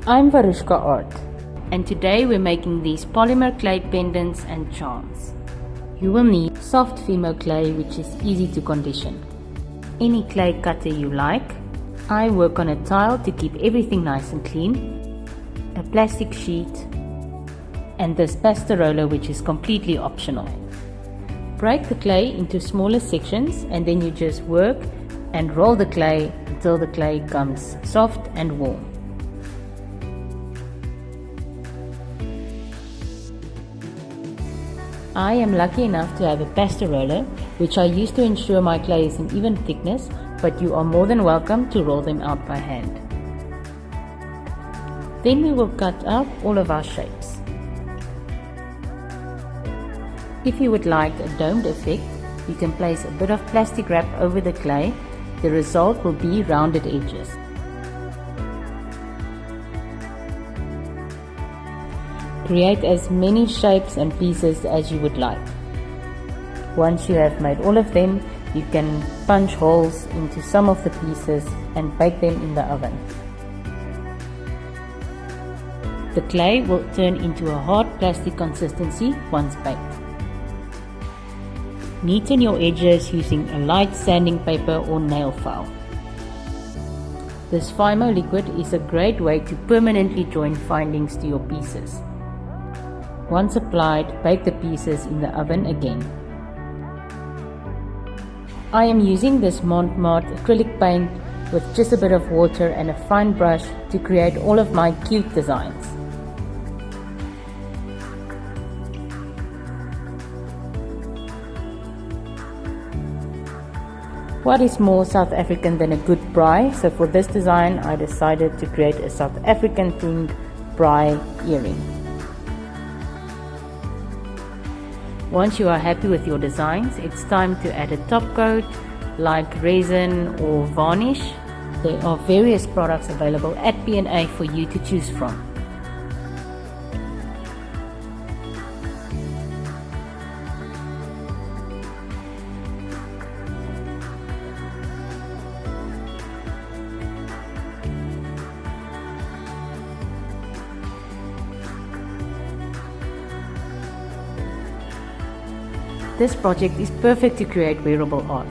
I'm Varuska Art, and today we're making these polymer clay pendants and charms. You will need soft FIMO clay, which is easy to condition. Any clay cutter you like. I work on a tile to keep everything nice and clean. A plastic sheet, and this pasta roller, which is completely optional. Break the clay into smaller sections, and then you just work and roll the clay until the clay comes soft and warm. I am lucky enough to have a pasta roller, which I use to ensure my clay is an even thickness, but you are more than welcome to roll them out by hand. Then we will cut out all of our shapes. If you would like a domed effect, you can place a bit of plastic wrap over the clay. The result will be rounded edges. Create as many shapes and pieces as you would like. Once you have made all of them, you can punch holes into some of the pieces and bake them in the oven. The clay will turn into a hard plastic consistency once baked. Neaten your edges using a light sanding paper or nail file. This FIMO liquid is a great way to permanently join findings to your pieces. Once applied, bake the pieces in the oven again. I am using this Handmade acrylic paint with just a bit of water and a fine brush to create all of my cute designs. What is more South African than a good braai? So for this design I decided to create a South African themed braai earring. Once you are happy with your designs, it's time to add a top coat like resin or varnish. There are various products available at PNA for you to choose from. This project is perfect to create wearable art.